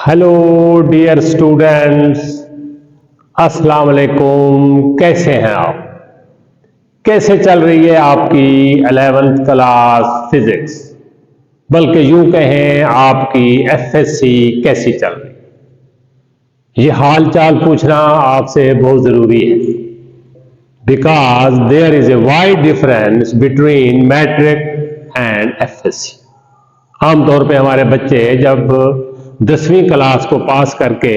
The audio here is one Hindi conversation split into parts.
हेलो डियर स्टूडेंट्स, अस्सलाम वालेकुम। कैसे हैं आप? कैसे चल रही है आपकी 11th क्लास फिजिक्स, बल्कि यूं कहें आपकी एफएससी कैसी चल रही है? ये हाल चाल पूछना आपसे बहुत ज़रूरी है, because there is a wide difference between matric and FSc. आमतौर पे हमारे बच्चे जब 10वीं क्लास को पास करके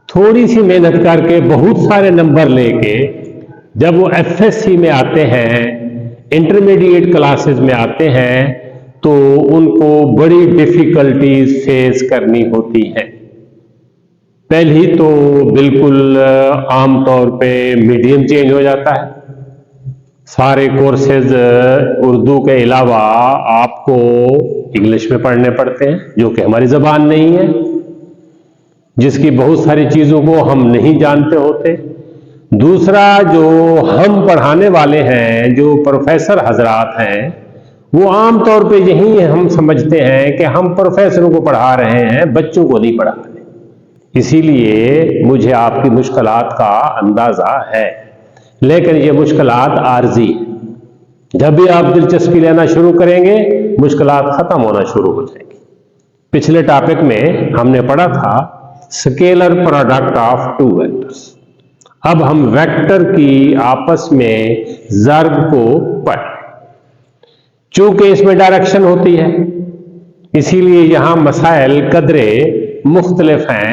थोड़ी सी मेहनत करके बहुत सारे नंबर लेके जब वो एफएससी में आते हैं, इंटरमीडिएट क्लासेस में आते हैं, तो उनको बड़ी डिफिकल्टीज फेस करनी होती हैं। पहली तो बिल्कुल आमतौर पे मीडियम चेंज हो जाता है। सारे कोर्सेज उर्दू के अलावा आपको इंग्लिश में पढ़ने पड़ते हैं, जो कि हमारी ज़बान नहीं है, जिसकी बहुत सारी चीज़ों को हम नहीं जानते होते। दूसरा, जो हम पढ़ाने वाले हैं, जो प्रोफेसर हजरात हैं, वो आमतौर पे यही हम समझते हैं कि हम प्रोफेसरों को पढ़ा रहे हैं, बच्चों को नहीं पढ़ा रहे। इसीलिए मुझे आपकी मुश्किलात का अंदाज़ा है, लेकिन ये मुश्किलात आर्जी है। जब भी आप दिलचस्पी लेना शुरू करेंगे, मुश्किलात खत्म होना शुरू हो जाएंगी। पिछले टॉपिक में हमने पढ़ा था scalar product of two vectors. अब हम वेक्टर की आपस में ज़र्ब को पढ़, चूंकि इसमें डायरेक्शन होती है, इसीलिए यहां मसाइल कदरे मुख्तलिफ हैं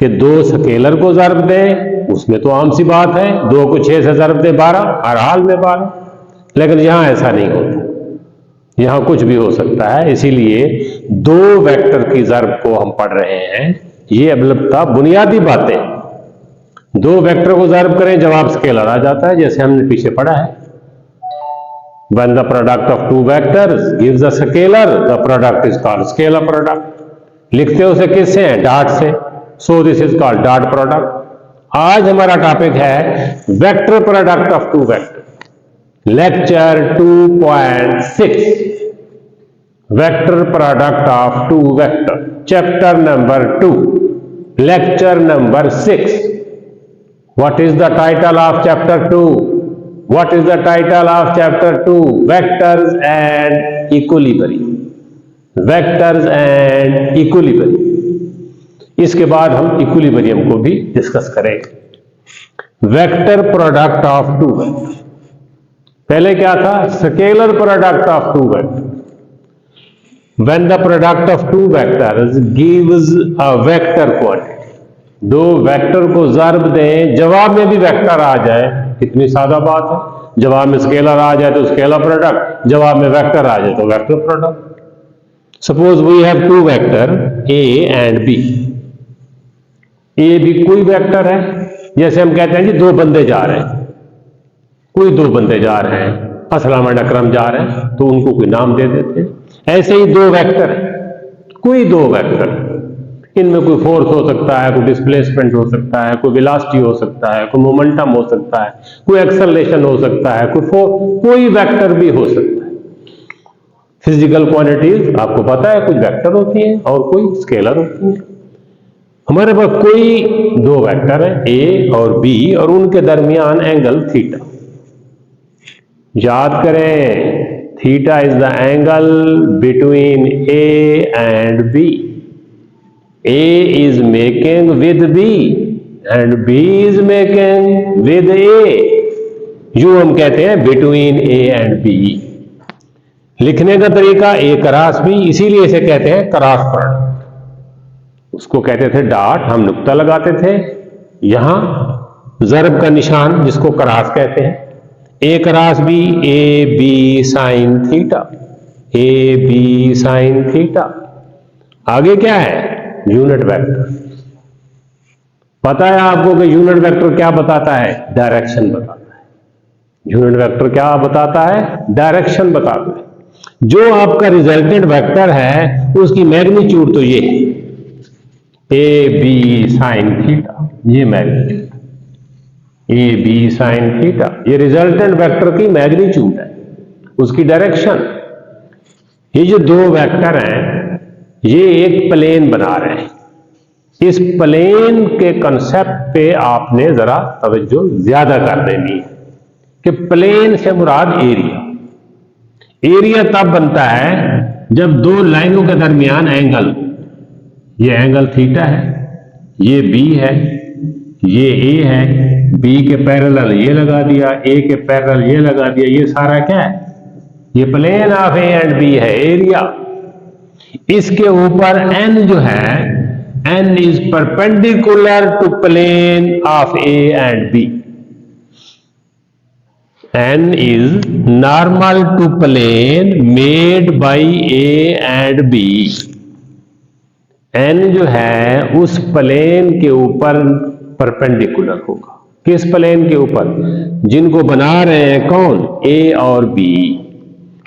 कि दो स्केलर को ज़र्ब दें, उसमें तो आम सी बात है, 2 को 6 से ज़र्ब दें 12, हर हाल में 12। लेकिन यहां ऐसा नहीं होता, यहां कुछ भी हो सकता है। इसीलिए दो वेक्टर की ज़र्ब को हम पढ़ रहे हैं। ये अलबत्ता बुनियादी बातें, दो वेक्टर को ज़र्ब करें, जवाब स्केलर आ जाता है, जैसे हमने पीछे पढ़ा है। When the product of two vectors gives a scalar, the product is called scalar product. लिखते उसे किससे हैं? डॉट से। So this is called dot product. आज हमारा टॉपिक है vector product of two vector. Lecture 2.6, vector product of two vector, chapter number 2, lecture number 6। What is the title of chapter 2? What is the title of chapter 2? Vectors and equilibrium. Vectors and equilibrium. इसके बाद हम इक्विलिब्रियम को भी डिस्कस करेंगे। Vector product of two vector, पहले क्या था? Scalar product of two vector. When the product of two vectors gives a vector quantity, दो वेक्टर को ज़र्ब दें, जवाब में भी वेक्टर आ जाए, कितनी सादा बात है। जवाब में स्केलर आ जाए तो स्केलर प्रोडक्ट, जवाब में वेक्टर आ जाए तो vector product. Suppose we have two vector A and B. A भी कोई वेक्टर है, जैसे हम कहते हैं जी दो बंदे जा रहे हैं, कोई दो बंदे जा रहे हैं, असलम एंड अकरम जा रहे हैं, तो उनको कोई नाम दे देते हैं। ऐसे ही दो वेक्टर है, कोई दो वेक्टर, इनमें कोई फोर्स हो सकता है, कोई डिस्प्लेसमेंट हो सकता है, कोई वेलोसिटी हो सकता है, कोई मोमेंटम हो सकता है, कोई एक्सेलरेशन हो सकता है, कोई वेक्टर भी हो सकता है। फिजिकल क्वांटिटीज आपको पता है, कुछ वेक्टर होती हैं और कोई स्केलर होती हैं। हमारे पास कोई दो वेक्टर है ए और बी, और उनके दरमियान एंगल थीटा। याद करें, theta is the angle between A and B. A is making with B and B is making with A. यूं हम कहते हैं बिटवीन ए एंड बी। लिखने का तरीका ए क्रॉस बी, इसीलिए इसे कहते हैं क्रॉस प्रोडक्ट। उसको कहते थे डॉट, हम नुक्ता लगाते थे, यहां ज़र्ब का निशान जिसको क्रॉस कहते हैं। A cross B, A B sine theta, A B sine theta. आगे क्या है? Unit vector. पता है आपको कि यूनिट वेक्टर क्या बताता है? डायरेक्शन बताता है। यूनिट वेक्टर क्या बताता है? डायरेक्शन बताता है। जो आपका रिजल्टेंट वेक्टर है उसकी मैग्नीट्यूड तो ये है, ए बी साइन थीटा, ये magnitude, A B sine theta, ये रिजल्टेंट वेक्टर की मैग्नीट्यूड है, उसकी डायरेक्शन। ये जो दो वेक्टर हैं, ये एक प्लेन बना रहे हैं, इस प्लेन के कंसेप्ट पे आपने जरा तवज्जो ज्यादा कर देनी है कि प्लेन से मुराद एरिया। एरिया तब बनता है जब दो लाइनों के दरमियान एंगल, ये एंगल थीटा है, ये बी है, ये ए है, बी के पैरेलल ये लगा दिया, ए के पैरेलल ये लगा दिया, ये सारा क्या है, ये plane of A and B है एरिया। इसके ऊपर एन जो है, N is perpendicular to plane of A and B. n is normal to plane made by A and B। n जो है उस प्लेन के ऊपर परपेंडिकुलर होगा। किस प्लेन के ऊपर? जिनको बना रहे हैं कौन? A और B।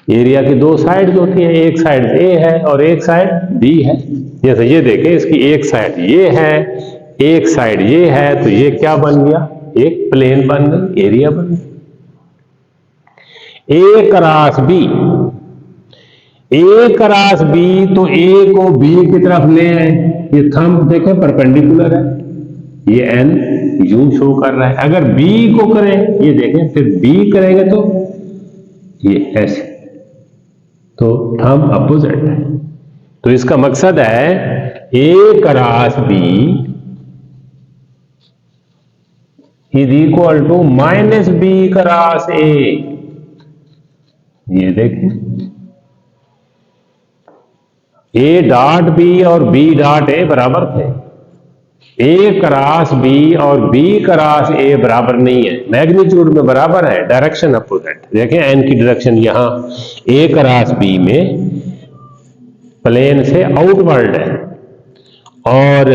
एरिया की दो साइड्स होती हैं, एक साइड A है और एक साइड B है। जैसे ये देखें, इसकी एक साइड ये है, एक साइड ये है, तो ये क्या बन गया? एक प्लेन बन गई, एरिया बन गया। ए क्रॉस बी, ए क्रॉस बी, तो ए को बी की तरफ ले आए, ये थंब देखें परपेंडिकुलर है, ये एन यूं शो कर रहा है। अगर बी को करें, ये देखें, फिर बी करेंगे तो ये ऐसे, तो थंब अपोजिट है। तो इसका मकसद है A cross B is equal to minus B cross A. ये देखें, ए डॉट बी और बी डॉट ए बराबर थे। ए क्रॉस बी और बी क्रॉस ए बराबर नहीं है, मैग्नीट्यूड में बराबर है, डायरेक्शन अपोजिट। देखें एन की डायरेक्शन यहां ए क्रॉस बी में प्लेन से आउटवर्ड है और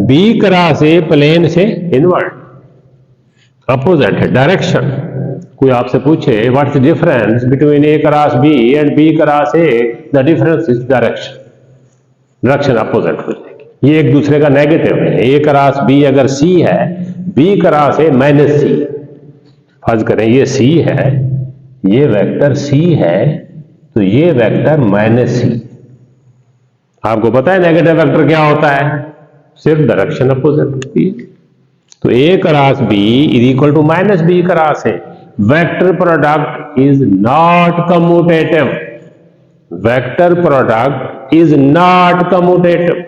बी क्रॉस ए प्लेन से इनवर्ड, अपोजिट है डायरेक्शन। कोई आपसे पूछे what's the difference between A cross B and B cross A, the difference is direction, direction opposite हो जाएगी। ये एक दूसरे का नेगेटिव है। ए क्रॉस बी अगर सी है, बी क्रॉस ए माइनस सी, फर्ज करें ये सी है, ये वेक्टर सी है, तो ये वेक्टर माइनस सी। आपको पता है नेगेटिव वेक्टर क्या होता है? सिर्फ डायरेक्शन अपोजिट होती है। तो A cross B is equal to minus B cross A. Vector product is not commutative. Vector product is not commutative.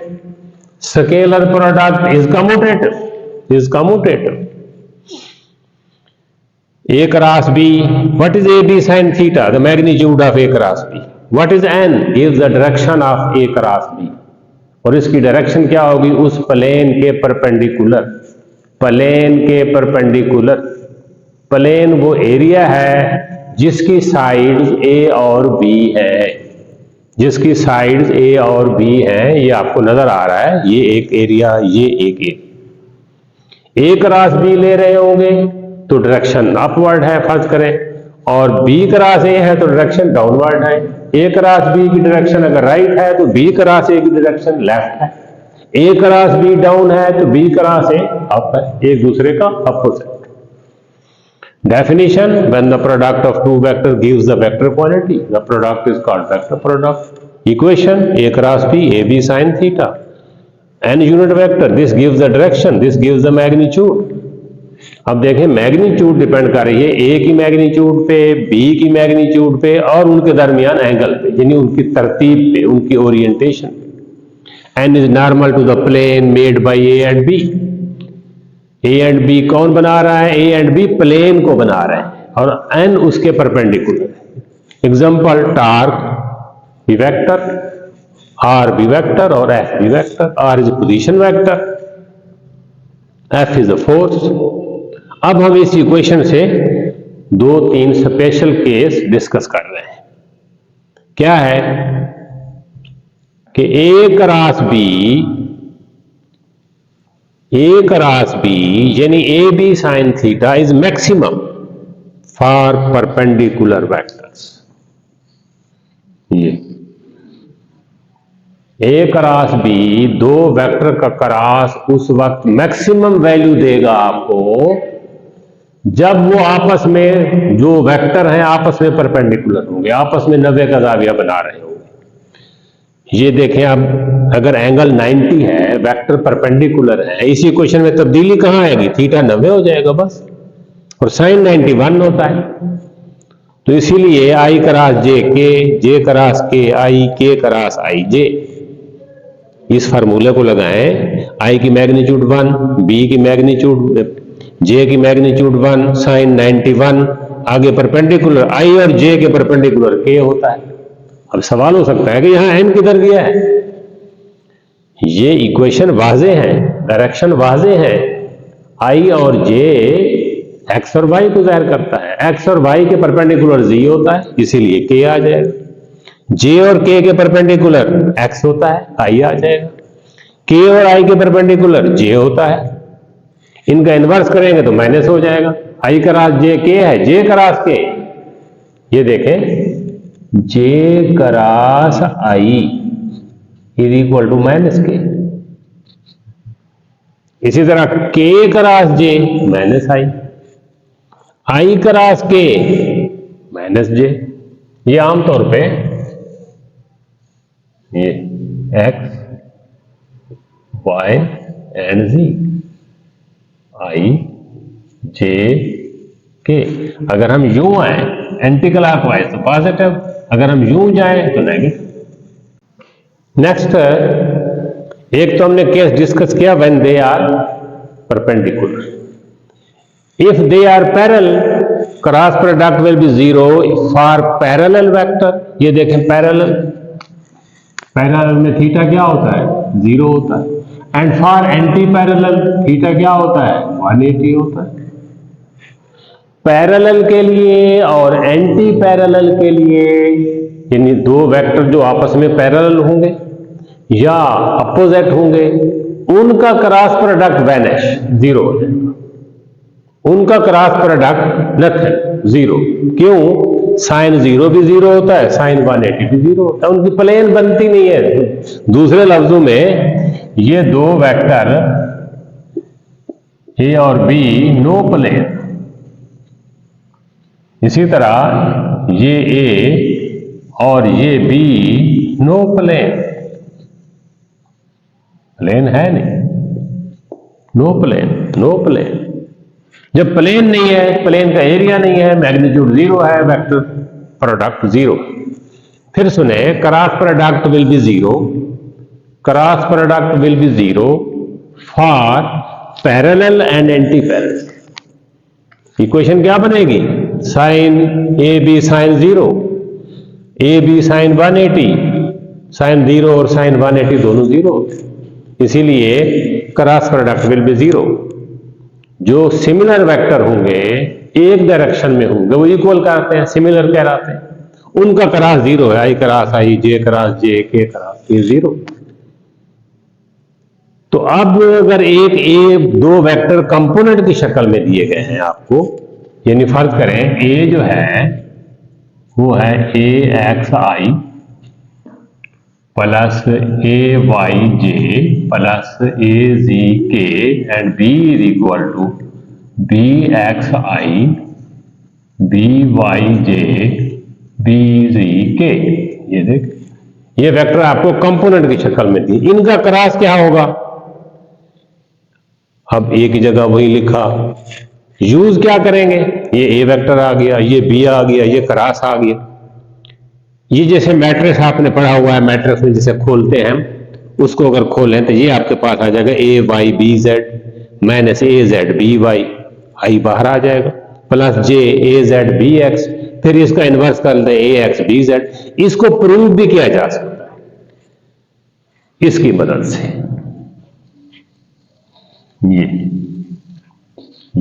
Scalar product is commutative. Is commutative. A cross B. What is AB sin theta? The magnitude of A cross B. What is N? Gives the direction of A cross B. और इसकी डायरेक्शन क्या होगी? उस प्लेन के परपेंडिकुलर, प्लेन के परपेंडिकुलर। प्लेन वो एरिया है जिसकी साइड्स ए और बी है, जिसकी साइड्स ए और बी है। ये आपको नजर आ रहा है, ये एक एरिया, ये एक एरिया। ए क्रॉस बी ले रहे होंगे तो डायरेक्शन अपवर्ड है फर्ज करें, और बी क्रॉस ए है तो डायरेक्शन डाउनवर्ड है। ए क्रॉस बी की डायरेक्शन अगर राइट है तो बी क्रॉस ए की डायरेक्शन लेफ्ट है। ए क्रॉस बी डाउन है तो बी क्रॉस ए अप है, एक दूसरे का opposite. Definition: when the product of two vectors gives the vector quantity, the product is called vector product. Equation: A cross B, AB sin theta. N unit vector, this gives the direction, this gives the magnitude. अब देखें मैग्नीट्यूड डिपेंड कर रही है ए की मैग्नीट्यूड पे, बी की मैग्नीट्यूड पे और उनके दरमियान एंगल पे, यानी उनकी तरतीब पे, उनकी ओरिएंटेशन पे। N is normal to the plane made by A and B. A and B कौन बना रहा है? ए एंड बी प्लेन को बना रहे हैं और एन उसके परपेंडिकुलर है। एग्जांपल: टार्क बी वेक्टर, आर बी वेक्टर और एफ बी vector. R is position vector, F is a force. अब हम इस इक्वेशन से दो तीन स्पेशल केस डिस्कस कर रहे हैं। क्या है कि ए क्रॉस बी यानी A B sine theta is maximum for perpendicular vectors. ये ए क्रॉस बी दो वेक्टर का क्रॉस उस वक्त मैक्सिमम वैल्यू देगा आपको जब वो आपस में, जो वेक्टर हैं आपस में परपेंडिकुलर होंगे, आपस में 90 का जाविया बना रहे होंगे। ये देखें अब, अगर एंगल 90 है, वेक्टर परपेंडिकुलर है, इसी क्वेश्चन में तब्दीली कहां आएगी? थीटा 90 हो जाएगा बस, और साइन 91 होता है। तो इसीलिए आई क्रॉस जे क्रॉस के आई, के क्रॉस आई जे, इस फार्मूले को लगाएं। आई की मैग्नीट्यूड 1, बी की मैग्नीट्यूड, जे की मैग्नीट्यूड 1, साइन 91, आगे परपेंडिकुलर आई और जे के परपेंडिकुलर के होता है। अब सवाल हो सकता है कि यहां एन किधर गया है? ये इक्वेशन वाजे हैं, डायरेक्शन वाजे हैं। आई और जे एक्स और वाई को जाहिर करता है। एक्स और वाई के परपेंडिकुलर जी होता है, इसीलिए के आ जाएगा। जे और के परपेंडिकुलर एक्स होता है, आई आ जाएगा। के और आई के परपेंडिकुलर जे होता है, इनका इन्वर्स करेंगे तो माइनस हो जाएगा। आई क्रॉस जे के है, जे क्रॉस के, ये देखें J cross I is equal to minus K. इसी तरह K cross J minus I cross K minus J. ये आमतौर पे ये X Y and Z, I J K. अगर हम यूं आए एंटी क्लॉकवाइज तो पॉजिटिव, अगर हम यूं जाएं तो नेगेटिव। नेक्स्ट, एक तो हमने केस डिस्कस किया when they are perpendicular. If they are parallel, cross product will be zero for parallel vector. ये देखें पैरेलल, पैरेलल में थीटा क्या होता है? जीरो होता है। And for anti parallel theta क्या होता है? 180 होता है। पैरेलल के लिए और एंटी पैरेलल के लिए, यानी दो वेक्टर जो आपस में पैरेलल होंगे या अपोजिट होंगे, उनका क्रॉस प्रोडक्ट वैनिश, जीरो हो जाएगा। उनका क्रॉस प्रोडक्ट नथिंग, जीरो। क्यों? साइन जीरो भी जीरो होता है, साइन 180 भी जीरो होता है, उनकी प्लेन बनती नहीं है। दूसरे लफ्जों में ये दो वेक्टर ए और बी नो प्लेन। इसी तरह ये ए और ये बी नो प्लेन, प्लेन है नहीं, नो प्लेन, नो प्लेन। जब प्लेन नहीं है, प्लेन का एरिया नहीं है, मैग्नीट्यूड जीरो है, वेक्टर प्रोडक्ट जीरो। फिर सुने, cross product will be zero, cross product will be zero for parallel and anti parallel. Equation क्या बनेगी? Sine A B sine zero, A B sine 180, sine zero और साइन 180 दोनों जीरो होते, इसीलिए cross product will be zero. जो सिमिलर वेक्टर होंगे, एक डायरेक्शन में होंगे, वो इक्वल कहते हैं, सिमिलर कहलाते हैं, उनका क्रॉस जीरो है। आई क्रॉस आई, जे क्रॉस जे, के क्रॉस के, जीरो। तो अब अगर दो वेक्टर कंपोनेंट की शक्ल में दिए गए हैं आपको, यानी फर्ज करें ए जो है वो है A X I plus A Y J plus A Z K and B is equal to B X I B Y J B Z K. ये देख, ये वेक्टर आपको कंपोनेंट की शक्ल में दी, इनका क्रॉस क्या होगा? अब ए की जगह वही लिखा, यूज क्या करेंगे? ये ए वेक्टर आ गया, ये बी आ गया, ये क्रॉस आ गया। ये जैसे मैट्रिक्स आपने पढ़ा हुआ है, मैट्रिक्स में जैसे खोलते हैं हम, उसको अगर खोलें तो ये आपके पास आ जाएगा ए वाई बी जेड माइनस ए जेड बी वाई, आई बाहर आ जाएगा, प्लस जे ए जेड बी एक्स, फिर इसका इन्वर्स कर दें ए एक्स बी जेड। इसको प्रूव भी किया जा सकता है इसकी मदद से।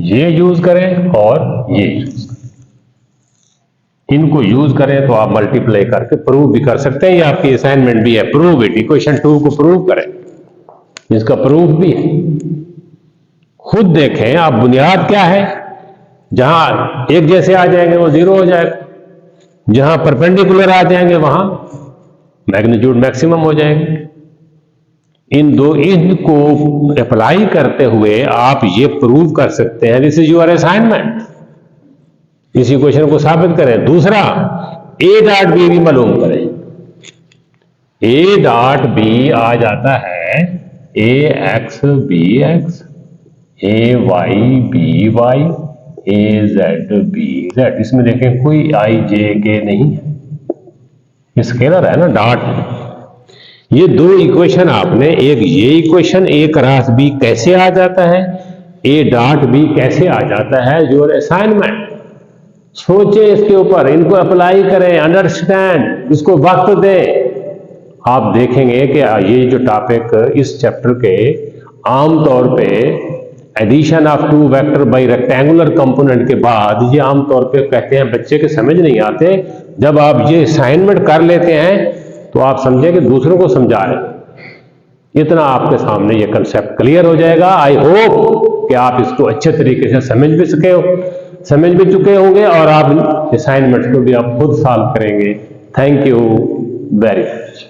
ये यूज करें और ये यूज करें, इनको यूज करें तो आप मल्टीप्लाई करके प्रूव भी कर सकते हैं। ये आपकी असाइनमेंट भी है, प्रूव इट, इक्वेशन 2 को प्रूव करें, इसका प्रूफ भी है। खुद देखें आप, बुनियाद क्या है? जहां एक जैसे आ जाएंगे वो जीरो हो जाएगा, जहां परपेंडिकुलर आ जाएंगे वहां मैग्नीट्यूड मैक्सिमम हो जाएंगे। इनको अप्लाई करते हुए आप ये प्रूव कर सकते हैं, दिस इज योर असाइनमेंट। इस इक्वेशन को साबित करें। दूसरा, ए डॉट बी भी मालूम करें। ए डॉट बी आ जाता है A x B x, A Y B Y, A Z B Z. इसमें देखें कोई आई जे के नहीं है, स्केलर है ना, डॉट। ये दो इक्वेशन आपने, एक ये इक्वेशन ए क्रॉस बी कैसे आ जाता है, ए डॉट बी कैसे आ जाता है, योर असाइनमेंट। सोचें इसके ऊपर, इनको अप्लाई करें, अंडरस्टैंड, इसको वक्त दें। आप देखेंगे कि ये जो टॉपिक इस चैप्टर के आमतौर पे addition of two vector by rectangular component के बाद ये आमतौर पे कहते हैं बच्चे के समझ नहीं आते। जब आप ये असाइनमेंट कर लेते हैं तो आप समझें कि दूसरों को समझा रहे हैं। इतना आपके सामने ये कंसेप्ट क्लियर हो जाएगा। आई होप कि आप इसको अच्छे तरीके से समझ भी चुके होंगे और आप असाइनमेंट को भी आप खुद सॉल्व करेंगे। Thank you very much.